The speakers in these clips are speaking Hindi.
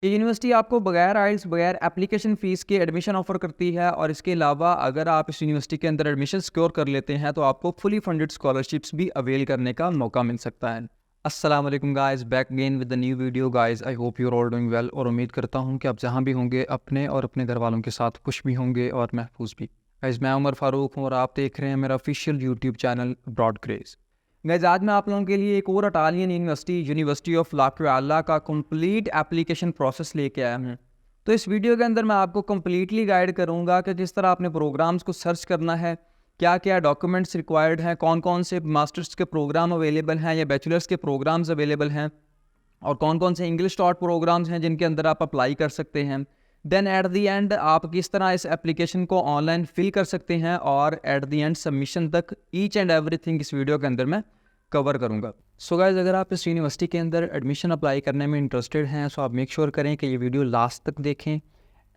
ये यूनिवर्सिटी आपको बगैर आइल्स, बगैर एप्लीकेशन फ़ीस के एडमिशन ऑफ़र करती है और इसके अलावा अगर आप इस यूनिवर्सिटी के अंदर एडमिशन सिक्योर कर लेते हैं तो आपको फुली फंडेड स्कॉलरशिप्स भी अवेल करने का मौका मिल सकता है। अस्सलाम वालेकुम guys, back again with the new video guys. I hope you are all doing well और उम्मीद करता हूँ कि आप जहाँ भी होंगे अपने और अपने घर वालों के साथ खुश भी होंगे और महफूज भी। गाइस, मैं उमर फ़ारूक हूँ और आप देख रहे हैं मेरा official YouTube channel Broad Grace. Guys, आज मैं आप लोगों के लिए एक और Italian university of L'Aquila का कंप्लीट एप्लीकेशन प्रोसेस लेके आया हूँ। तो इस वीडियो के अंदर मैं आपको कंप्लीटली गाइड करूँगा कि किस तरह आपने प्रोग्राम्स को सर्च करना है, क्या क्या डॉक्यूमेंट्स रिक्वायर्ड हैं, कौन कौन से मास्टर्स के प्रोग्राम अवेलेबल हैं या बैचलर्स के प्रोग्राम्स अवेलेबल हैं और कौन कौन से इंग्लिश टॉट प्रोग्राम्स हैं जिनके अंदर आप अप्लाई कर सकते हैं। देन एट दी एंड आप किस तरह इस एप्लीकेशन को ऑनलाइन फिल कर सकते हैं और एट दी एंड सबमिशन तक ईच एंड एवरीथिंग इस वीडियो के अंदर मैं कवर करूँगा। सो गाइस, अगर आप इस यूनिवर्सिटी के अंदर एडमिशन अप्लाई करने में इंटरेस्टेड हैं सो आप मेक श्योर करें कि ये वीडियो लास्ट तक देखें।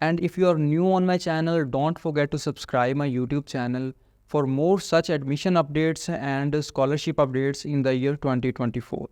And if you are new on my channel, don't forget to subscribe my YouTube channel for more such admission updates and scholarship updates in the year 2024।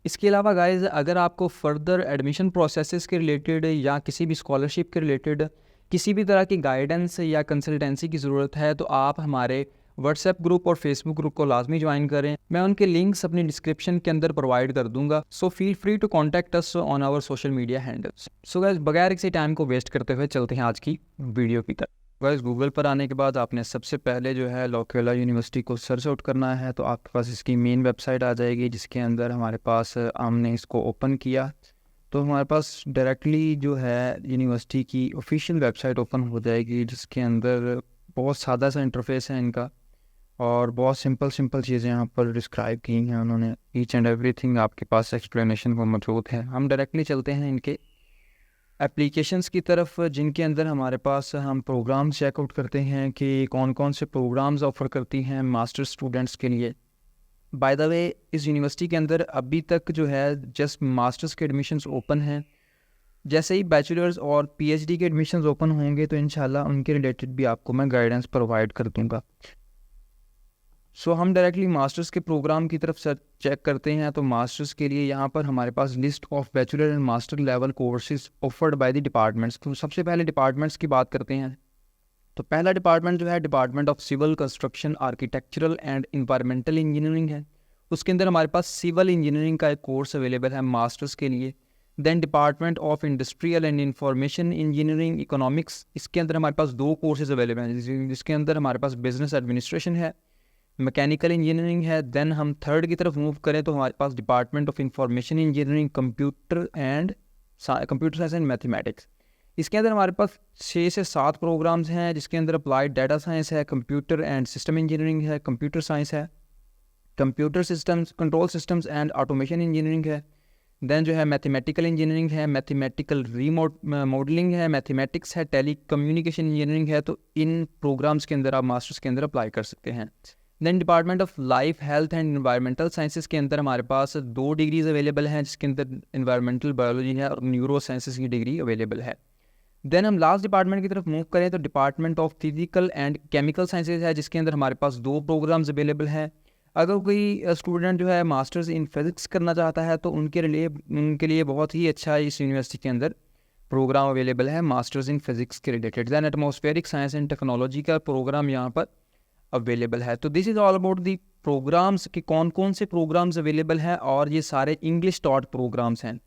इसके अलावा गाइज, अगर आपको फर्दर एडमिशन प्रोसेसेस के रिलेटेड या किसी भी स्कॉलरशिप के रिलेटेड किसी भी तरह की गाइडेंस या कंसल्टेंसी की ज़रूरत है तो आप हमारे व्हाट्सएप ग्रुप और फेसबुक ग्रुप को लाजमी ज्वाइन करें। मैं उनके लिंक्स अपनी डिस्क्रिप्शन के अंदर प्रोवाइड कर दूंगा। So feel free to contact us on our social media handles. So guys, बगैर किसी टाइम को वेस्ट करते हुए चलते हैं आज की वीडियो की तरफ। गाइस, गूगल पर आने के बाद आपने सबसे पहले जो है लोकेला यूनिवर्सिटी को सर्च आउट करना है तो आपके पास इसकी मेन वेबसाइट आ जाएगी जिसके अंदर हमारे पास हमने इसको ओपन किया तो हमारे पास डायरेक्टली जो है यूनिवर्सिटी की ऑफिशियल वेबसाइट ओपन हो जाएगी जिसके अंदर बहुत सादा सा इंटरफेस है इनका और बहुत सिंपल चीज़ें यहाँ पर डिस्क्राइब की हैं उन्होंने। ईच एंड एवरीथिंग आपके पास एक्सप्लेनेशन को मौजूद है। हम डायरेक्टली चलते हैं इनके एप्लीकेशंस की तरफ जिनके अंदर हमारे पास हम प्रोग्राम चेकआउट करते हैं कि कौन कौन से प्रोग्राम्स ऑफ़र करती हैं मास्टर स्टूडेंट्स के लिए। बाय द वे, इस यूनिवर्सिटी के अंदर अभी तक जो है जस्ट मास्टर्स के एडमिशन्स ओपन हैं। जैसे ही बैचलर्स और पीएचडी के एडमिशन्स ओपन होंगे तो इंशाल्लाह उनके रिलेटेड भी आपको मैं गाइडेंस प्रोवाइड कर दूँगा। सो हम डायरेक्टली मास्टर्स के प्रोग्राम की तरफ चेक करते हैं तो मास्टर्स के लिए यहाँ पर हमारे पास list of bachelor and master level courses offered by the departments. तो सबसे पहले डिपार्टमेंट्स की बात करते हैं। तो पहला डिपार्टमेंट जो है department of civil construction architectural and environmental engineering है। उसके अंदर हमारे पास सिविल इंजीनियरिंग का एक कोर्स अवेलेबल है मास्टर्स के लिए। Then department of industrial and information engineering economics, इसके अंदर हमारे पास दो कोर्सेज अवेलेबल हैं जिसके अंदर हमारे पास बिजनेस एडमिनिस्ट्रेशन है, मैकेनिकल इंजीनियरिंग है। देन हम थर्ड की तरफ मूव करें तो हमारे पास department of information engineering computer science and mathematics. इसके अंदर हमारे पास 6 से 7 प्रोग्राम्स हैं जिसके अंदर अप्लाइड डाटा साइंस है, कंप्यूटर एंड सिस्टम इंजीनियरिंग है, कंप्यूटर साइंस है, computer systems control systems and automation engineering है। देन जो है मैथमेटिकल इंजीनियरिंग है, मैथमेटिकल मॉडलिंग है, मैथमेटिक्स है, टेली कम्युनिकेशन इंजीनियरिंग है। तो इन प्रोग्राम्स के अंदर आप मास्टर्स के अंदर अप्लाई कर सकते हैं। Then department of life health and environmental sciences के अंदर हमारे पास 2 डिग्रीज अवेलेबल हैं जिसके अंदर एनवायरमेंटल बायोलॉजी है और न्यूरो साइंसेस की डिग्री अवेलेबल है। देन हम लास्ट डिपार्टमेंट की तरफ मूव करें तो department of physical and chemical sciences है जिसके अंदर हमारे पास 2 प्रोग्राम्स अवेलेबल हैं। अगर कोई स्टूडेंट जो है मास्टर्स इन फिज़िक्स करना चाहता है तो उनके लिए बहुत ही अच्छा इस यूनिवर्सिटी के अंदर प्रोग्राम अवेलेबल है मास्टर्स इन फिज़िक्स के related. Then atmospheric science and technology का प्रोग्राम यहाँ पर अवेलेबल है। तो this is all about the programs कि कौन कौन से प्रोग्राम्स अवेलेबल हैं और ये सारे इंग्लिश टॉट प्रोग्राम्स हैं।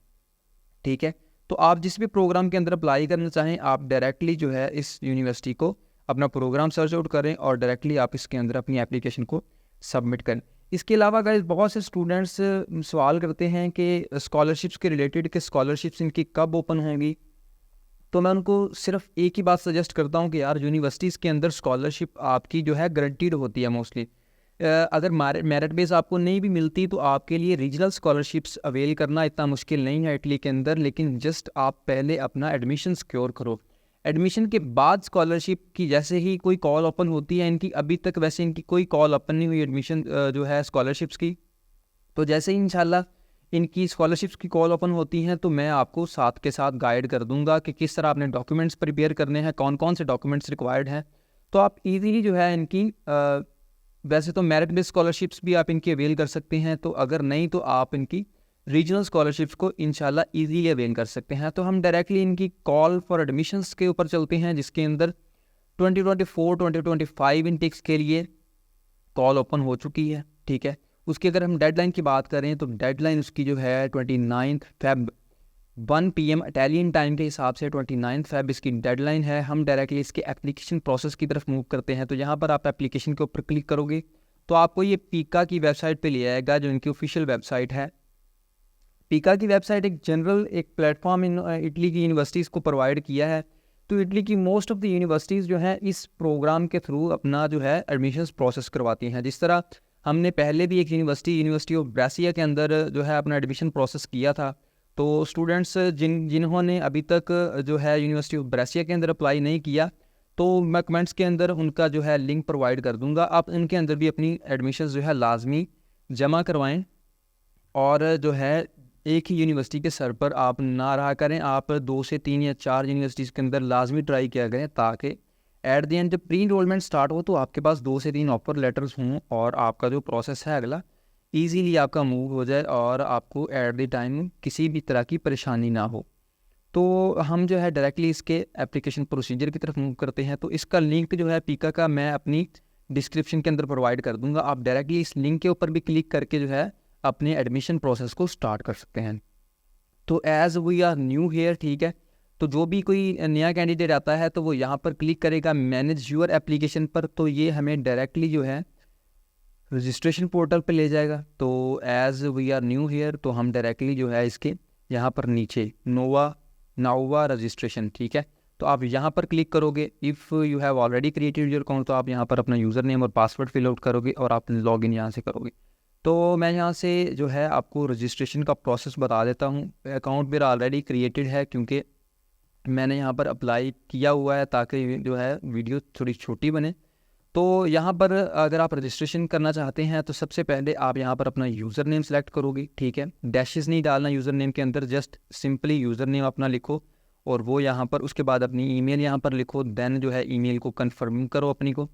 ठीक है, तो आप जिस भी प्रोग्राम के अंदर अप्लाई करना चाहें आप डायरेक्टली जो है इस यूनिवर्सिटी को अपना प्रोग्राम सर्च आउट करें और डायरेक्टली आप इसके अंदर अपनी एप्लीकेशन को सबमिट करें। इसके अलावा गाइस, बहुत से स्टूडेंट्स सवाल करते हैं कि स्कॉलरशिप्स के रिलेटेड कि स्कॉलरशिप्स इनकी कब ओपन होंगी। तो मैं उनको सिर्फ एक ही बात सजेस्ट करता हूँ कि यार यूनिवर्सिटीज़ के अंदर स्कॉलरशिप आपकी जो है गारंटीड होती है मोस्टली। अगर मेरिट बेस आपको नहीं भी मिलती तो आपके लिए रीजनल स्कॉलरशिप्स अवेल करना इतना मुश्किल नहीं है इटली के अंदर, लेकिन जस्ट आप पहले अपना एडमिशन सिक्योर करो। एडमिशन के बाद स्कॉलरशिप की जैसे ही कोई कॉल ओपन होती है, इनकी अभी तक वैसे इनकी कोई कॉल ओपन नहीं हुई एडमिशन जो है स्कॉलरशिप्स की। तो जैसे ही इंशाल्लाह इनकी स्कॉलरशिप्स की कॉल ओपन होती हैं तो मैं आपको साथ के साथ गाइड कर दूंगा कि किस तरह आपने डॉक्यूमेंट्स प्रिपेयर करने हैं, कौन कौन से डॉक्यूमेंट्स रिक्वायर्ड हैं। तो आप इजीली जो है इनकी वैसे तो मेरिट बेस्ड स्कॉलरशिप्स भी आप इनकी अवेल कर सकते हैं, तो अगर नहीं तो आप इनकी रीजनल स्कॉलरशिप्स को इंशाल्लाह ईजीली अवेल कर सकते हैं। तो हम डायरेक्टली इनकी कॉल फॉर एडमिशन्स के ऊपर चलते हैं, जिसके अंदर 2024-2025 इनटेक्स के लिए कॉल ओपन हो चुकी है, ठीक है। उसकी अगर हम डेडलाइन की बात करें तो डेडलाइन उसकी जो है 29 फेब 1 PM इटालियन टाइम के हिसाब से 29 फेब इसकी डेडलाइन है। हम डायरेक्टली इसके एप्लीकेशन प्रोसेस की तरफ मूव करते हैं। तो यहाँ पर आप एप्लीकेशन के ऊपर क्लिक करोगे तो आपको ये पीका की वेबसाइट पे ले आएगा, जो इनकी ऑफिशियल वेबसाइट है। पीका की वेबसाइट एक जनरल एक प्लेटफॉर्म इन इटली की यूनिवर्सिटीज़ को प्रोवाइड किया है। तो इटली की मोस्ट ऑफ द यूनिवर्सिटीज़ जो है इस प्रोग्राम के थ्रू अपना जो है एडमिशन्स प्रोसेस करवाती हैं। जिस तरह हमने पहले भी एक यूनिवर्सिटी ऑफ ब्रेसिया के अंदर जो है अपना एडमिशन प्रोसेस किया था। तो स्टूडेंट्स जिन्होंने अभी तक जो है यूनिवर्सिटी ऑफ ब्रेसिया के अंदर अप्लाई नहीं किया, तो मैं कमेंट्स के अंदर उनका जो है लिंक प्रोवाइड कर दूंगा। आप इनके अंदर भी अपनी एडमिशन जो है लाजमी जमा करवाएं, और जो है एक ही यूनिवर्सिटी के सर पर आप ना रहा करें। आप 2 से 3 या 4 यूनिवर्सिटीज़ के अंदर लाजमी ट्राई किया करें, ताकि एट द एंड जब प्री इनरोलमेंट स्टार्ट हो तो आपके पास 2 से 3 ऑफर लेटर्स हों और आपका जो प्रोसेस है अगला ईजीली आपका मूव हो जाए और आपको एट द टाइम किसी भी तरह की परेशानी ना हो। तो हम जो है डायरेक्टली इसके एप्लीकेशन प्रोसीजर की तरफ मूव करते हैं। तो इसका लिंक जो है पीका का मैं अपनी डिस्क्रिप्शन के अंदर प्रोवाइड कर दूंगा। आप डायरेक्टली इस लिंक के ऊपर भी क्लिक करके जो है अपने एडमिशन प्रोसेस को स्टार्ट कर सकते हैं। तो as we are new here, ठीक है, तो जो भी कोई नया कैंडिडेट आता है तो वो यहाँ पर क्लिक करेगा मैनेज यूर एप्लीकेशन पर। तो ये हमें डायरेक्टली जो है रजिस्ट्रेशन पोर्टल पे ले जाएगा। तो as we are new here तो हम डायरेक्टली जो है इसके यहाँ पर नीचे नाउवा रजिस्ट्रेशन, ठीक है, तो आप यहाँ पर क्लिक करोगे। If you have already created your account तो आप यहाँ पर अपना यूज़र नेम और पासवर्ड फिल आउट करोगे और आप लॉगिन यहाँ से करोगे। तो मैं यहाँ से जो है आपको रजिस्ट्रेशन का प्रोसेस बता देता हूँ। अकाउंट मेरा ऑलरेडी क्रिएटेड है क्योंकि मैंने यहाँ पर अप्लाई किया हुआ है, ताकि जो है वीडियो थोड़ी छोटी बने। तो यहाँ पर अगर आप रजिस्ट्रेशन करना चाहते हैं तो सबसे पहले आप यहाँ पर अपना यूज़र नेम सेलेक्ट करोगे, ठीक है। डैशेस नहीं डालना यूज़र नेम के अंदर, जस्ट सिंपली यूज़र नेम अपना लिखो और वो यहाँ पर उसके बाद अपनी ईमेल यहाँ पर लिखो। देन जो है ईमेल को कंफर्म करो अपनी को।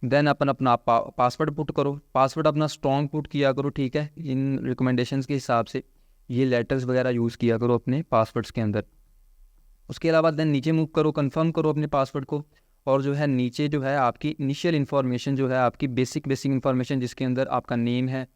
देन अपना पासवर्ड पुट करो। पासवर्ड अपना स्ट्रॉन्ग पुट किया करो, ठीक है। इन रिकमेंडेशंस के हिसाब से ये लेटर्स वगैरह यूज़ किया करो अपने पासवर्ड्स के अंदर। उसके अलावा देन नीचे मूव करो, कंफर्म करो अपने पासवर्ड को, और जो है नीचे जो है आपकी इनिशियल इन्फॉर्मेशन जो है आपकी बेसिक इन्फॉर्मेशन, जिसके अंदर आपका नेम है,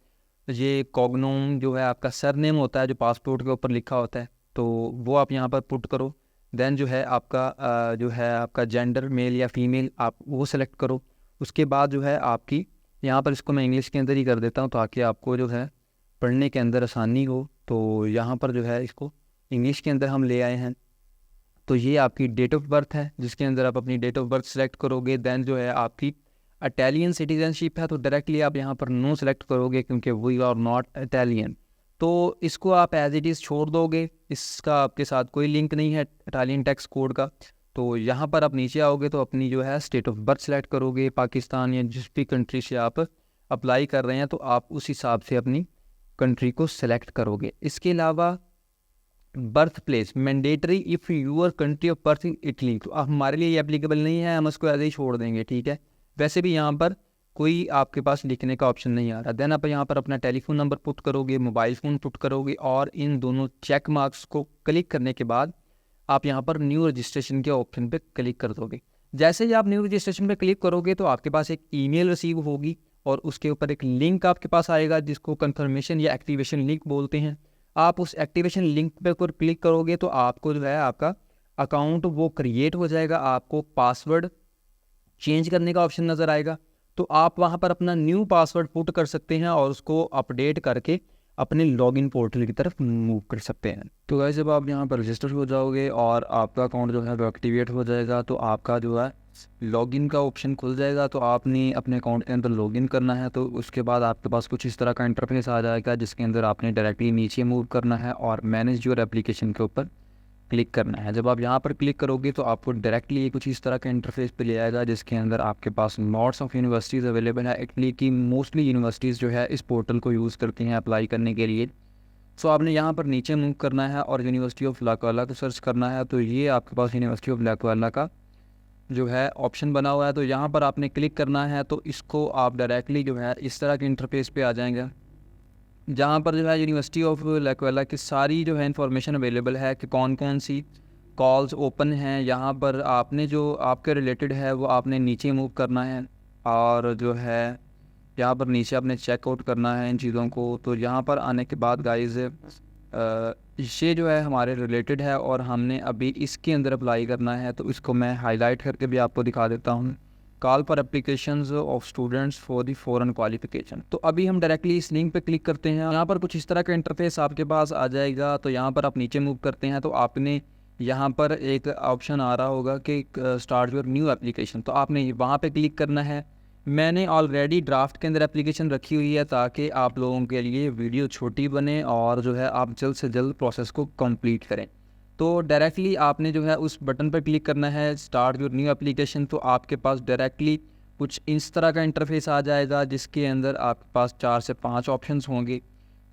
ये कॉग्नोम जो है आपका सर नेम होता है जो पासपोर्ट के ऊपर लिखा होता है, तो वो आप यहाँ पर पुट करो। देन जो है आपका जेंडर मेल या फीमेल आप वो सेलेक्ट करो। उसके बाद जो है आपकी यहाँ पर, इसको मैं इंग्लिश के अंदर ही कर देता हूँ ताकि आपको जो है पढ़ने के अंदर आसानी हो। तो यहाँ पर जो है इसको इंग्लिश के अंदर हम ले आए हैं। तो ये आपकी डेट ऑफ बर्थ है, जिसके अंदर आप अपनी डेट ऑफ बर्थ सेलेक्ट करोगे। देन जो है आपकी इटालियन सिटीजनशिप है, तो डायरेक्टली आप यहाँ पर नो सेलेक्ट करोगे क्योंकि वी आर नॉट इटालियन। तो इसको आप एज इट इज़ छोड़ दोगे, इसका आपके साथ कोई लिंक नहीं है इटालियन टैक्स कोड का। तो यहाँ पर आप नीचे आओगे तो अपनी जो है स्टेट ऑफ बर्थ सेलेक्ट करोगे, पाकिस्तान या जिस भी कंट्री से आप अप्लाई कर रहे हैं तो आप उस हिसाब से अपनी कंट्री को सेलेक्ट करोगे। इसके अलावा birth place mandatory if your country of birth in Italy, तो आप हमारे लिए ये एप्लीकेबल नहीं है, हम उसको ऐसे ही छोड़ देंगे, ठीक है। वैसे भी यहाँ पर कोई आपके पास लिखने का ऑप्शन नहीं आ रहा। देन आप यहाँ पर अपना टेलीफोन नंबर पुट करोगे, मोबाइल फ़ोन पुट करोगे, और इन दोनों चेक मार्क्स को क्लिक करने के बाद आप यहाँ पर न्यू रजिस्ट्रेशन के ऑप्शन पे क्लिक कर दोगे। जैसे ही आप न्यू रजिस्ट्रेशन पे क्लिक करोगे तो आपके पास एक ईमेल रिसीव होगी और उसके ऊपर एक लिंक आपके पास आएगा जिसको कंफर्मेशन या एक्टिवेशन लिंक बोलते हैं। आप उस एक्टिवेशन लिंक पे ऊपर क्लिक करोगे तो आपको जो है आपका अकाउंट वो क्रिएट हो जाएगा। आपको पासवर्ड चेंज करने का ऑप्शन नज़र आएगा, तो आप वहाँ पर अपना न्यू पासवर्ड पुट कर सकते हैं और उसको अपडेट करके अपने लॉगिन पोर्टल की तरफ मूव कर सकते हैं। तो गाइस जब आप यहाँ पर रजिस्टर हो जाओगे और आपका अकाउंट जो है वो एक्टिवेट हो जाएगा तो आपका जो है लॉगिन का ऑप्शन खुल जाएगा। तो आपने अपने अकाउंट के अंदर लॉगिन करना है, तो उसके बाद आपके पास कुछ इस तरह का इंटरफेस आ जाएगा जिसके अंदर आपने डायरेक्टली नीचे मूव करना है और मैनेज योर एप्लीकेशन के ऊपर क्लिक करना है। जब आप यहाँ पर क्लिक करोगे तो आपको डायरेक्टली कुछ इस तरह का इंटरफेस पे ले आएगा जिसके अंदर आपके पास लॉट्स ऑफ यूनिवर्सिटीज़ अवेलेबल है। इटली की मोस्टली यूनिवर्सिटीज़ जो है इस पोर्टल को यूज़ करती हैं अप्लाई करने के लिए। सो आपने यहाँ पर नीचे मूव करना है और यूनिवर्सिटी ऑफ लाक्वाला को सर्च करना है। तो ये आपके पास यूनिवर्सिटी ऑफ लाक्वाला का जो है ऑप्शन बना हुआ है, तो यहाँ पर आपने क्लिक करना है। तो इसको आप डायरेक्टली जो है इस तरह के इंटरफेस पे आ जाएंगे। जहाँ पर जो है यूनिवर्सिटी ऑफ लैक्वेला की सारी जो है इंफॉर्मेशन अवेलेबल है कि कौन कौन सी कॉल्स ओपन हैं। यहाँ पर आपने जो आपके रिलेटेड है वो आपने नीचे मूव करना है, और जो है यहाँ पर नीचे आपने चेकआउट करना है इन चीज़ों को। तो यहाँ पर आने के बाद गाइस ये जो है हमारे रिलेटेड है और हमने अभी इसके अंदर अप्लाई करना है, तो इसको मैं हाईलाइट करके भी आपको दिखा देता हूँ। Call for applications of students for the foreign qualification. तो अभी हम डायरेक्टली इस लिंक पे क्लिक करते हैं। यहाँ पर कुछ इस तरह का इंटरफेस आपके पास आ जाएगा। तो यहाँ पर आप नीचे मूव करते हैं तो आपने यहाँ पर एक ऑप्शन आ रहा होगा कि स्टार्ट योर न्यू एप्लीकेशन, तो आपने वहाँ पे क्लिक करना है। मैंने ऑलरेडी ड्राफ्ट के अंदर एप्लीकेशन रखी हुई है ताकि आप लोगों के लिए वीडियो छोटी बने और जो है आप जल्द से जल्द प्रोसेस को कंप्लीट करें। तो डायरेक्टली आपने जो है उस बटन पर क्लिक करना है, स्टार्ट योर न्यू एप्लीकेशन। तो आपके पास डायरेक्टली कुछ इस तरह का इंटरफेस आ जाएगा जिसके अंदर आपके पास 4 से 5 ऑप्शंस होंगे।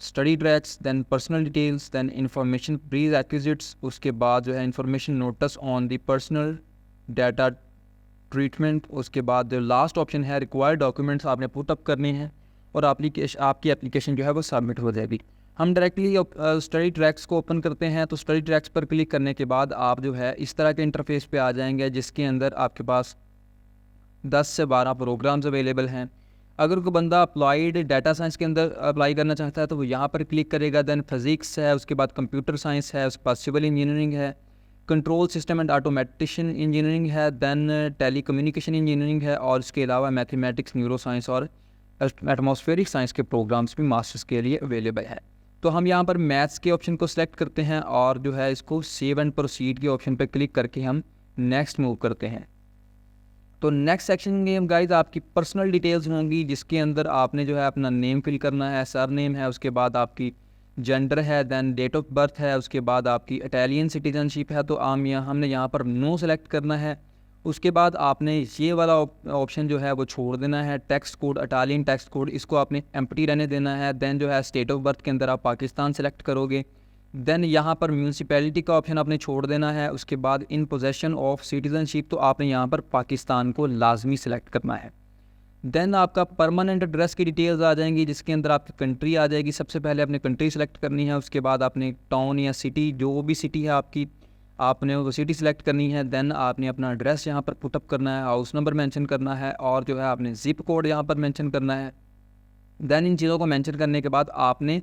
Study tracks, then personal details, then information prerequisites, उसके बाद जो है information notice on the personal data treatment, उसके बाद जो लास्ट ऑप्शन है रिक्वायर्ड डॉक्यूमेंट्स आपने पुटअप करने हैं और आपकी एप्लीकेशन जो है वो सबमिट हो जाएगी। हम डायरेक्टली स्टडी ट्रैक्स को ओपन करते हैं। तो स्टडी ट्रैक्स पर क्लिक करने के बाद आप जो है इस तरह के इंटरफेस पे आ जाएंगे जिसके अंदर आपके पास 10 से 12 प्रोग्राम्स अवेलेबल हैं। अगर कोई बंदा अप्लाइड डाटा साइंस के अंदर अप्लाई करना चाहता है तो वो यहाँ पर क्लिक करेगा। दैन फिज़िक्स है, उसके बाद कंप्यूटर साइंस है, उसके बाद सिविल इंजीनियरिंग है, कंट्रोल सिस्टम एंड ऑटोमेटिशन इंजीनियरिंग है, दैन टेली कम्युनिकेशन इंजीनियरिंग है, और इसके अलावा मैथमेटिक्स, न्यूरो साइंस और एटमॉस्फेरिक साइंस के प्रोग्राम्स भी मास्टर्स के लिए अवेलेबल है। तो हम यहाँ पर मैथ्स के ऑप्शन को सिलेक्ट करते हैं और जो है इसको सेव एंड प्रोसीड के ऑप्शन पर क्लिक करके हम नेक्स्ट मूव करते हैं। तो नेक्स्ट सेक्शन में गाइज आपकी पर्सनल डिटेल्स होंगी जिसके अंदर आपने जो है अपना नेम फिल करना है, सर नेम है, उसके बाद आपकी जेंडर है, दैन डेट ऑफ बर्थ है, उसके बाद आपकी इटालियन सिटीजनशिप है तो हमने यहाँ पर नो सेलेक्ट करना है। उसके बाद आपने ये वाला ऑप्शन जो है वो छोड़ देना है, text code, Italian text code, इसको आपने एम्प्टी रहने देना है। दैन जो है स्टेट ऑफ बर्थ के अंदर आप पाकिस्तान सेलेक्ट करोगे। देन यहाँ पर म्यूनसिपैलिटी का ऑप्शन आपने छोड़ देना है। उसके बाद इन पोजेशन ऑफ सिटीजनशिप, तो आपने यहाँ पर पाकिस्तान को लाजमी सेलेक्ट करना है। देन आपका परमानेंट एड्रेस की डिटेल्स आ जाएंगी जिसके अंदर आपकी कंट्री आ जाएगी। सबसे पहले आपने कंट्री सेलेक्ट करनी है, उसके बाद आपने टाउन या सिटी, जो भी सिटी है आपकी, आपने वो सिटी सेलेक्ट करनी है। देन आपने अपना एड्रेस यहाँ पर पुटअप करना है, हाउस नंबर मेंशन करना है, और जो है आपने जिप कोड यहाँ पर मेंशन करना है। देन इन चीज़ों को मेंशन करने के बाद आपने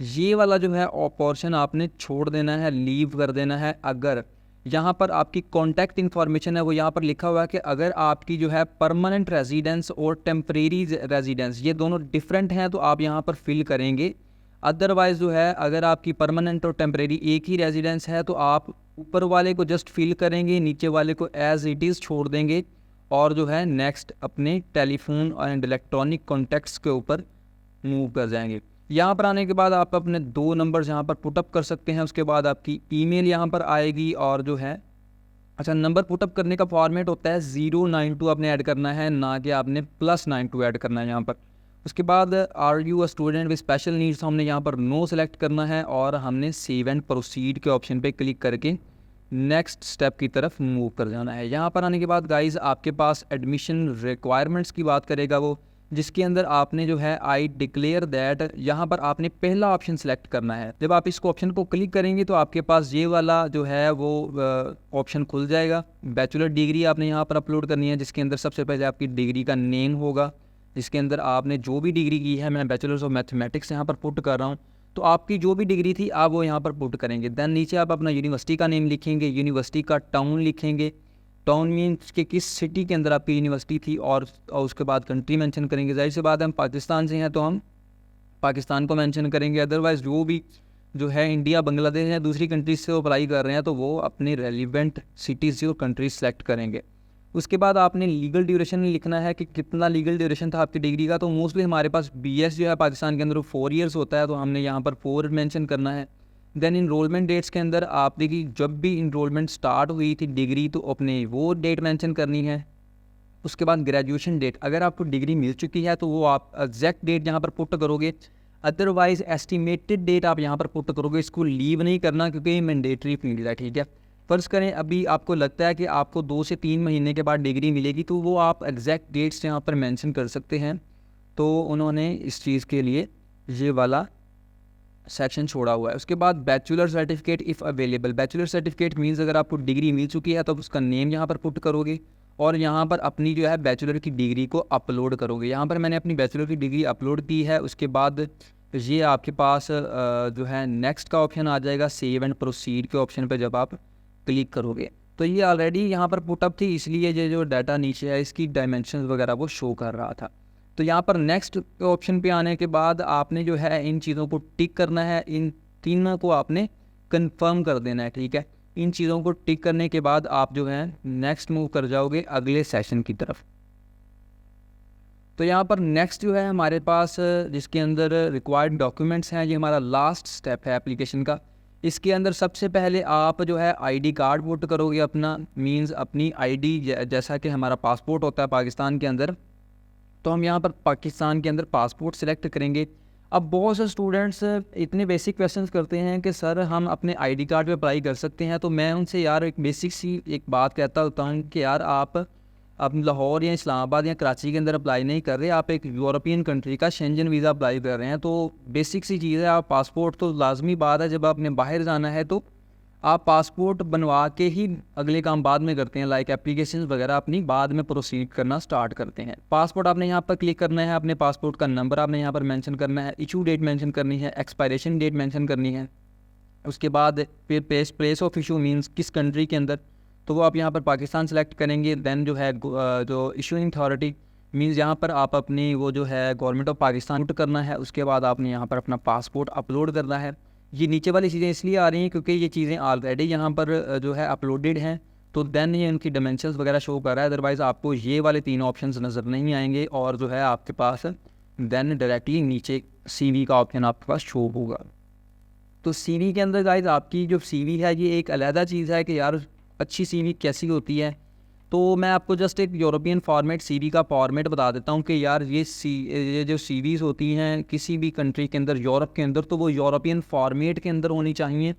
ये वाला जो है पोर्शन आपने छोड़ देना है, लीव कर देना है। अगर यहाँ पर आपकी कॉन्टैक्ट इन्फॉर्मेशन है वो यहाँ पर लिखा हुआ है कि अगर आपकी जो है परमानेंट रेजिडेंस और टेम्परेरी रेजिडेंस ये दोनों डिफरेंट हैं तो आप यहाँ पर फिल करेंगे। अदरवाइज़ जो है अगर आपकी परमानेंट और टेम्परेरी एक ही रेजिडेंस है तो आप ऊपर वाले को जस्ट फिल करेंगे, नीचे वाले को एज इट इज़ छोड़ देंगे और जो है नेक्स्ट अपने टेलीफोन एंड इलेक्ट्रॉनिक कॉन्टैक्ट्स के ऊपर मूव कर जाएंगे। यहाँ पर आने के बाद आप अपने 2 नंबर्स यहाँ पर पुटअप कर सकते हैं। उसके बाद आपकी ईमेल यहाँ पर आएगी और जो है अच्छा नंबर पुटअप करने का फॉर्मेट होता है 092 आपने ऐड करना है, ना कि आपने +92 ऐड करना है यहाँ पर। उसके बाद are you a student with special needs, हमने यहाँ पर नो सेलेक्ट करना है और हमने सेव एंड प्रोसीड के ऑप्शन पे क्लिक करके नेक्स्ट स्टेप की तरफ मूव कर जाना है। यहाँ पर आने के बाद गाइज आपके पास एडमिशन रिक्वायरमेंट्स की बात करेगा वो, जिसके अंदर आपने जो है आई डिक्लेयर दैट, यहाँ पर आपने पहला ऑप्शन सेलेक्ट करना है। जब आप इसको ऑप्शन को क्लिक करेंगे तो आपके पास ये वाला जो है वो ऑप्शन खुल जाएगा। बैचलर डिग्री आपने यहाँ पर अपलोड करनी है जिसके अंदर सबसे पहले आपकी डिग्री का नेम होगा, जिसके अंदर आपने जो भी डिग्री की है, मैं बैचलर्स ऑफ मैथमेटिक्स यहाँ पर पुट कर रहा हूँ, तो आपकी जो भी डिग्री थी आप वो यहाँ पर पुट करेंगे। देन नीचे आप अपना यूनिवर्सिटी का नेम लिखेंगे, यूनिवर्सिटी का टाउन लिखेंगे, टाउन मीन्स के किस सिटी के अंदर आपकी यूनिवर्सिटी थी, और उसके बाद कंट्री मेंशन करेंगे। जाहिर सी बात है हम पाकिस्तान से हैं तो हम पाकिस्तान को मेंशन करेंगे। अदरवाइज़ जो भी जो है इंडिया, बांग्लादेश या दूसरी कंट्रीज से वो अप्लाई कर रहे हैं तो वो अपने रेलिवेंट सिटीज़ और कंट्रीज सेलेक्ट करेंगे। उसके बाद आपने लीगल ड्यूरेशन लिखना है कि कितना लीगल ड्यूरेशन था आपकी डिग्री का। तो मोस्टली हमारे पास BS जो है पाकिस्तान के अंदर 4 ईयर्स होता है, तो हमने यहाँ पर 4 मेंशन करना है। देन इनरोलमेंट डेट्स के अंदर आप देखिए जब भी इनरोलमेंट स्टार्ट हुई थी डिग्री तो अपने वो डेट मेंशन करनी है। उसके बाद ग्रेजुएशन डेट, अगर आपको डिग्री मिल चुकी है तो वो आप एग्जैक्ट डेट यहाँ पर पुट करोगे, अदरवाइज़ एस्टिमेटेड डेट आप यहाँ पर पुट करोगे। इसको लीव नहीं करना क्योंकि ये मैंडेटरी फील्ड है, ठीक है। फ़र्ज़ करें अभी आपको लगता है कि आपको 2 से 3 महीने के बाद डिग्री मिलेगी तो वो आप एग्जैक्ट डेट्स यहाँ पर मेंशन कर सकते हैं। तो उन्होंने इस चीज़ के लिए ये वाला सेक्शन छोड़ा हुआ है। उसके बाद bachelor certificate if available, bachelor certificate means अगर आपको डिग्री मिल चुकी है तो उसका नेम यहाँ पर पुट करोगे और यहाँ पर अपनी जो है बैचलर की डिग्री को अपलोड करोगे। यहाँ पर मैंने अपनी बैचलर की डिग्री अपलोड की है। उसके बाद ये आपके पास जो है नेक्स्ट का ऑप्शन आ जाएगा, सेव एंड प्रोसीड के ऑप्शन पर जब आप क्लिक करोगे तो ये ऑलरेडी यहाँ पर पुटअप थी, इसलिए ये जो डाटा नीचे है इसकी डायमेंशंस वगैरह वो शो कर रहा था। तो यहाँ पर नेक्स्ट ऑप्शन पे आने के बाद आपने जो है इन चीज़ों को टिक करना है, इन तीनों को आपने कंफर्म कर देना है, ठीक है। इन चीज़ों को टिक करने के बाद आप जो है नेक्स्ट मूव कर जाओगे अगले सेशन की तरफ। तो यहाँ पर नेक्स्ट जो है हमारे पास जिसके अंदर रिक्वायर्ड डॉक्यूमेंट्स हैं, ये हमारा लास्ट स्टेप है एप्लीकेशन का। इसके अंदर सबसे पहले आप जो है आईडी कार्ड पुट करोगे अपना, मींस अपनी आईडी, जैसा कि हमारा पासपोर्ट होता है पाकिस्तान के अंदर, तो हम यहाँ पर पाकिस्तान के अंदर पासपोर्ट सिलेक्ट करेंगे। अब बहुत से स्टूडेंट्स इतने बेसिक क्वेश्चंस करते हैं कि सर हम अपने आईडी कार्ड पे अप्लाई कर सकते हैं, तो मैं उनसे यार एक बेसिक सी एक बात कहता होता हूँ कि यार आप लाहौर या इस्लामाबाद या कराची के अंदर अप्लाई नहीं कर रहे, आप एक यूरोपियन कंट्री का शेंजन वीज़ा अप्लाई कर रहे हैं। तो बेसिक सी चीज़ है, आप पासपोर्ट तो लाजमी बात है, जब आपने बाहर जाना है तो आप पासपोर्ट बनवा के ही अगले काम बाद में करते हैं, लाइक एप्लीकेशन वगैरह अपनी बाद में प्रोसीड करना स्टार्ट करते हैं। पासपोर्ट आपने यहाँ पर क्लिक करना है, अपने पासपोर्ट का नंबर आपने यहाँ पर मेंशन करना है, इशू डेट मेंशन करनी है, एक्सपायरेशन डेट मेंशन करनी है। उसके बाद फिर प्लेस ऑफ इशू मींस किस कंट्री के अंदर, तो वो आप यहाँ पर पाकिस्तान सेलेक्ट करेंगे। देन जो है जो इशूइंग अथॉरिटी मींस यहाँ पर आप अपनी वो जो है गवर्नमेंट ऑफ पाकिस्तान पुट करना है। उसके बाद आपने यहाँ पर अपना पासपोर्ट अपलोड करना है। ये नीचे वाली चीज़ें इसलिए आ रही हैं क्योंकि ये चीज़ें ऑलरेडी यहाँ पर जो है अपलोडेड हैं, तो देन ये उनकी डायमेंशंस वगैरह शो कर रहा है। अदरवाइज़ आपको ये वाले तीन ऑप्शंस नज़र नहीं आएंगे और जो है आपके पास देन डायरेक्टली नीचे सीवी का ऑप्शन आपके पास शो होगा। तो सीवी के अंदर गाइस आपकी जो सीवी है ये एक अलहदा चीज़ है कि यार अच्छी सीवी कैसी होती है। तो मैं आपको जस्ट एक यूरोपियन फॉर्मेट सीवी का फॉर्मेट बता देता हूँ कि यार ये जो सीवीज़ होती हैं किसी भी कंट्री के अंदर, यूरोप के अंदर, तो वो यूरोपियन फॉर्मेट के अंदर होनी चाहिए।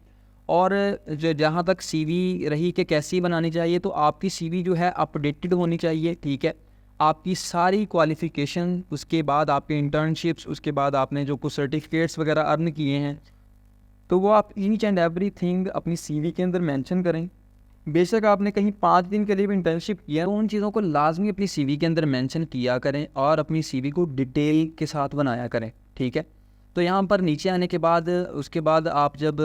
और जहाँ तक सीवी रही कि कैसी बनानी चाहिए, तो आपकी सीवी जो है अपडेटेड होनी चाहिए, ठीक है। आपकी सारी क्वालिफ़िकेशन, उसके बाद आपके इंटर्नशिप्स, उसके बाद आपने जो कुछ सर्टिफिकेट्स वगैरह अर्न किए हैं, तो वो आप ईच एंड एवरीथिंग अपनी सीवी के अंदर मेंशन करें। बेशक आपने कहीं 5 दिन के लिए भी इंटर्नशिप किया तो उन चीज़ों को लाजमी अपनी सीवी के अंदर मेंशन किया करें और अपनी सीवी को डिटेल के साथ बनाया करें, ठीक है। तो यहाँ पर नीचे आने के बाद उसके बाद आप जब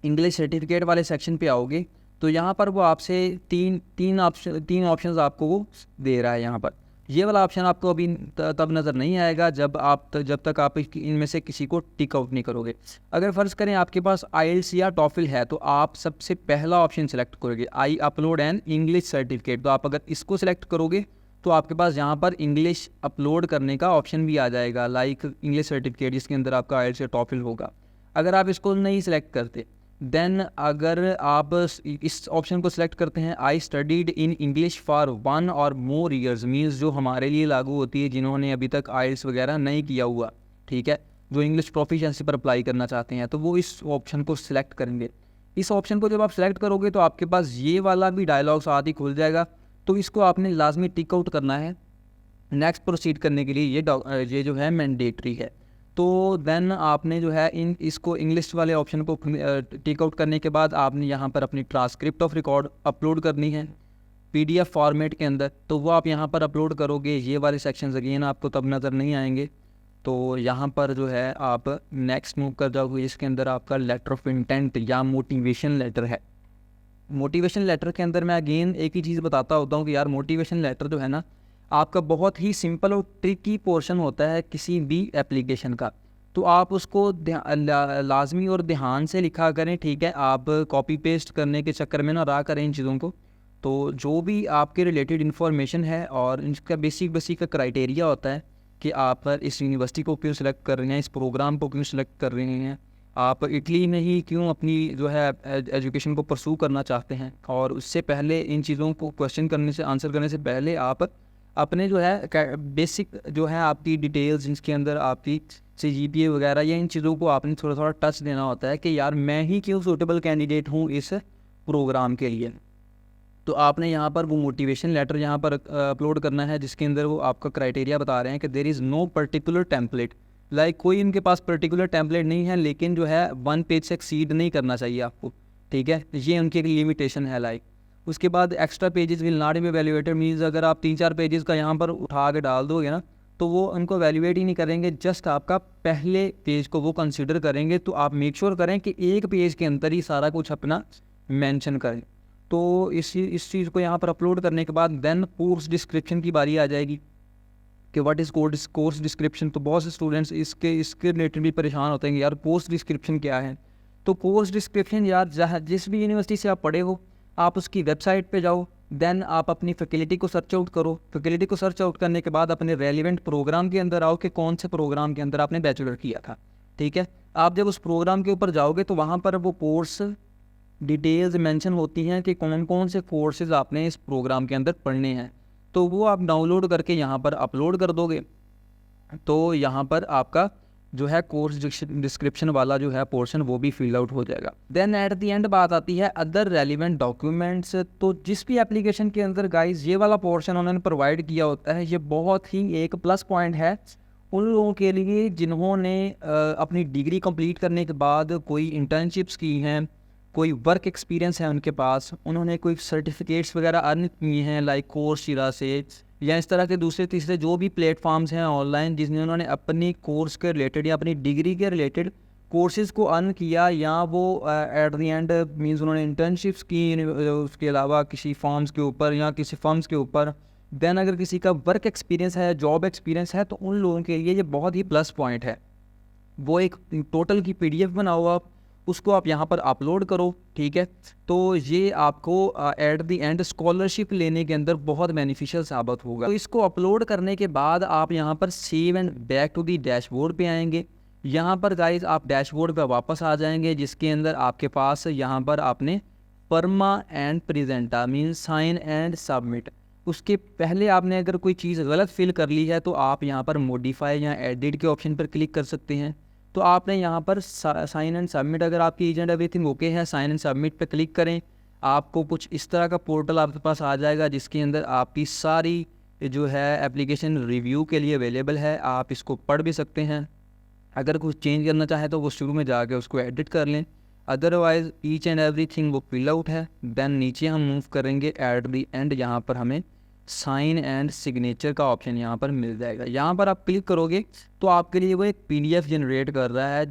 इंग्लिश सर्टिफिकेट वाले सेक्शन पे आओगे तो यहाँ पर वो आपसे तीन ऑप्शंस आपको वो दे रहा है। यहाँ पर ये वाला ऑप्शन आपको अभी तब नज़र नहीं आएगा जब तक आप इनमें से किसी को टिक आउट नहीं करोगे। अगर फ़र्ज़ करें आपके पास आईएलटीएस या टॉफिल है तो आप सबसे पहला ऑप्शन सेलेक्ट करोगे, I upload an English certificate. तो आप अगर इसको सिलेक्ट करोगे तो आपके पास यहाँ पर इंग्लिश अपलोड करने का ऑप्शन भी आ जाएगा, लाइक इंग्लिश सर्टिफिकेट जिसके अंदर आपका आईएलटीएस या टॉफिल होगा। अगर आप इसको नहीं सिलेक्ट करते देन अगर आप इस ऑप्शन को सिलेक्ट करते हैं, I studied in English for 1 और मोर ईयर्स, मीन्स जो हमारे लिए लागू होती है जिन्होंने अभी तक आइल्स वगैरह नहीं किया हुआ, ठीक है, जो इंग्लिश प्रोफिशिएंसी पर अप्लाई करना चाहते हैं, तो वो इस ऑप्शन को सिलेक्ट करेंगे। इस ऑप्शन को जब आप सिलेक्ट करोगे तो आपके पास ये वाला भी डायलॉग साथ ही खुल जाएगा, तो इसको आपने लाजमी टिक आउट करना है। नेक्स्ट प्रोसीड करने के लिए ये जो है मैंडेटरी है। तो देन आपने जो है इसको इंग्लिश वाले ऑप्शन को टिक आउट करने के बाद आपने यहाँ पर अपनी ट्रांसक्रिप्ट ऑफ रिकॉर्ड अपलोड करनी है पीडीएफ फॉर्मेट के अंदर, तो वो आप यहाँ पर अपलोड करोगे। ये वाले सेक्शंस अगेन आपको तब नज़र नहीं आएंगे। तो यहाँ पर जो है आप नेक्स्ट मूव कर जाओगे, इसके अंदर आपका लेटर ऑफ इंटेंट या मोटिवेशन लेटर है। मोटिवेशन लेटर के अंदर मैं अगेन एक ही चीज़ बताता होता हूँ कि यार मोटिवेशन लेटर जो है ना आपका बहुत ही सिंपल और ट्रिकी पोर्शन होता है किसी भी एप्लीकेशन का, तो आप उसको लाजमी और ध्यान से लिखा करें, ठीक है। आप कॉपी पेस्ट करने के चक्कर में ना रहा करें इन चीज़ों को। तो जो भी आपके रिलेटेड इन्फॉर्मेशन है और इसका बेसिक का क्राइटेरिया होता है कि आप इस यूनिवर्सिटी को क्यों सिलेक्ट कर रहे हैं, इस प्रोग्राम को क्यों सिलेक्ट कर रहे हैं, आप इटली में ही क्यों अपनी जो है एजुकेशन को परसू करना चाहते हैं, और उससे पहले इन चीज़ों को क्वेश्चन करने से आंसर करने से पहले आप अपने जो है बेसिक जो है आपकी डिटेल्स जिसके अंदर आपकी CGPA वगैरह या इन चीज़ों को आपने थोड़ा टच देना होता है कि यार मैं ही क्यों सूटेबल कैंडिडेट हूँ इस प्रोग्राम के लिए। तो आपने यहाँ पर वो मोटिवेशन लेटर यहाँ पर अपलोड करना है जिसके अंदर वो आपका क्राइटेरिया बता रहे हैं कि there is no particular template, like कोई इनके पास पर्टिकुलर टेम्पलेट नहीं है, लेकिन जो है 1 पेज से एक्सीड नहीं करना चाहिए आपको, ठीक है, ये उनकी एक लिमिटेशन है। लाइक उसके बाद extra pages will not be valuated, means अगर आप 3-4 पेजेस का यहाँ पर उठा के डाल दोगे ना, तो वो उनको वैल्यूएट ही नहीं करेंगे, जस्ट आपका पहले पेज को वो कंसिडर करेंगे। तो आप मेक श्योर करें कि एक पेज के अंदर ही सारा कुछ अपना मेंशन करें। तो इस चीज़ को यहाँ पर अपलोड करने के बाद देन कोर्स डिस्क्रिप्शन की बारी आ जाएगी कि व्हाट इज़ कोर्स डिस्क्रिप्शन। तो बहुत से स्टूडेंट्स इसके रिलेटेड भी परेशान होते हैं कि यार कोर्स डिस्क्रिप्शन क्या है। तो कोर्स डिस्क्रिप्शन यार जहाँ जिस भी यूनिवर्सिटी से आप पढ़े हो, आप उसकी वेबसाइट पे जाओ, देन आप अपनी फैकल्टी को सर्च आउट करो। फैकल्टी को सर्च आउट करने के बाद अपने रेलिवेंट प्रोग्राम के अंदर आओ कि कौन से प्रोग्राम के अंदर आपने बैचलर किया था, ठीक है। आप जब उस प्रोग्राम के ऊपर जाओगे तो वहाँ पर वो कोर्स डिटेल्स मेंशन होती हैं कि कौन कौन से कोर्सेज आपने इस प्रोग्राम के अंदर पढ़ने हैं। तो वो आप डाउनलोड करके यहाँ पर अपलोड कर दोगे, तो यहाँ पर आपका जो है कोर्स डिस्क्रिप्शन वाला जो है पोर्शन वो भी फिल आउट हो जाएगा। देन एट द एंड बात आती है अदर रेलिवेंट डॉक्यूमेंट्स। तो जिस भी एप्लीकेशन के अंदर गाइस ये वाला पोर्शन उन्होंने प्रोवाइड किया होता है, ये बहुत ही एक प्लस पॉइंट है उन लोगों के लिए जिन्होंने अपनी डिग्री कंप्लीट करने के बाद कोई इंटर्नशिप्स की हैं, कोई वर्क एक्सपीरियंस है उनके पास, उन्होंने कोई सर्टिफिकेट्स वगैरह अर्न किए हैं लाइक कोर्सेरा से या इस तरह के दूसरे तीसरे जो भी प्लेटफॉर्म्स हैं ऑनलाइन, जिसने उन्होंने अपनी कोर्स के रिलेटेड या अपनी डिग्री के रिलेटेड कोर्सेज़ को अर्न किया, या वो एट द एंड मींस उन्होंने इंटर्नशिप्स की उसके अलावा किसी फॉर्म्स के ऊपर या किसी फर्म्स के ऊपर। देन अगर किसी का वर्क एक्सपीरियंस है, जॉब एक्सपीरियंस है, तो उन लोगों के लिए ये बहुत ही प्लस पॉइंट है। वो एक टोटल की PDF बना हुआ, उसको आप यहाँ पर अपलोड करो, ठीक है। तो ये आपको एट द एंड स्कॉलरशिप लेने के अंदर बहुत बेनिफिशियल साबित होगा। तो इसको अपलोड करने के बाद आप यहाँ पर save and back to the dashboard पे आएंगे। यहाँ पर गाइज आप डैशबोर्ड पे वापस आ जाएंगे, जिसके अंदर आपके पास यहाँ पर आपने परमा एंड प्रेजेंटा मीन साइन एंड सबमिट। उसके पहले आपने अगर कोई चीज़ गलत फिल कर ली है तो आप यहाँ पर मॉडिफाई या एडिट के ऑप्शन पर क्लिक कर सकते हैं। तो आपने यहाँ पर साइन एंड सबमिट, अगर आपकी एजेंट एवरीथिंग ओके है, साइन एंड सबमिट पे क्लिक करें। आपको कुछ इस तरह का पोर्टल आपके पास आ जाएगा, जिसके अंदर आपकी सारी जो है एप्लीकेशन रिव्यू के लिए अवेलेबल है। आप इसको पढ़ भी सकते हैं, अगर कुछ चेंज करना चाहे तो वो शुरू में जाके उसको एडिट कर लें, अदरवाइज ईच एंड एवरीथिंग वो फिल आउट है। देन नीचे हम मूव करेंगे एट द एंड, यहाँ पर हमें साइन एंड सिग्नेचर का ऑप्शन यहाँ पर मिल जाएगा। यहाँ पर आप क्लिक करोगे तो आपके लिए वो एक PDF जनरेट कर रहा है।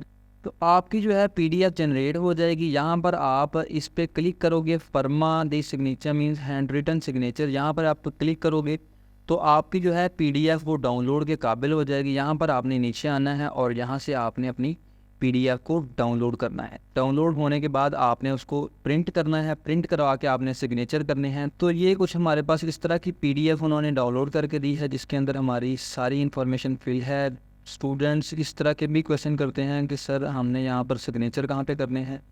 तो आपकी जो है PDF जनरेट हो जाएगी। यहाँ पर आप इस पर क्लिक करोगे, फर्मा the signature means hand written signature, यहाँ पर आप क्लिक करोगे तो आपकी जो है PDF वो डाउनलोड के काबिल हो जाएगी। यहाँ पर आपने नीचे आना है और यहाँ से आपने अपनी PDF को डाउनलोड करना है। डाउनलोड होने के बाद आपने उसको प्रिंट करना है, प्रिंट करवा के आपने सिग्नेचर करने हैं। तो ये कुछ हमारे पास इस तरह की PDF उन्होंने डाउनलोड करके दी है, जिसके अंदर हमारी सारी इन्फॉर्मेशन फिल है। स्टूडेंट्स इस तरह के भी क्वेश्चन करते हैं कि सर हमने यहाँ पर सिग्नेचर कहाँ पे करने हैं।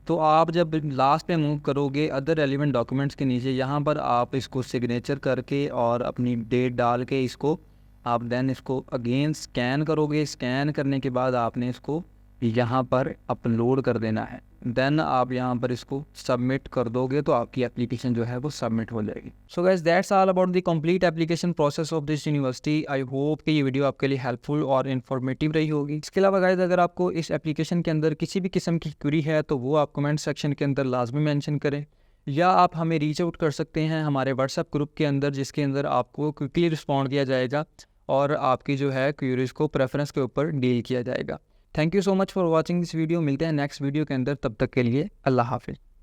तो आप जब लास्ट पे मूव करोगे अदर रेलिवेंट डॉक्यूमेंट्स के नीचे, यहाँ पर आप इसको सिग्नेचर करके और अपनी डेट डाल के इसको आप देन इसको अगेन स्कैन करोगे। स्कैन करने के बाद आपने इसको यहाँ पर अपलोड कर देना है। देन आप यहाँ पर इसको सबमिट कर दोगे तो आपकी एप्लीकेशन जो है वो सबमिट हो जाएगी। So guys that's all about the complete application process of this university. I hope कि ये वीडियो आपके लिए हेल्पफुल और इन्फॉर्मेटिव रही होगी। इसके अलावा गाइस अगर आपको इस एप्लीकेशन के अंदर किसी भी किस्म की क्वेरी है तो वो आप कमेंट सेक्शन के अंदर लाजमी मेंशन करें, या आप हमें रीच आउट कर सकते हैं हमारे व्हाट्सएप ग्रुप के अंदर, जिसके अंदर आपको क्विकली रिस्पॉन्ड किया जाएगा और आपकी जो है क्यूरीज को प्रेफरेंस के ऊपर डील किया जाएगा। Thank you so much for watching this video. मिलते हैं नेक्स्ट वीडियो के अंदर, तब तक के लिए अल्लाह हाफिज़।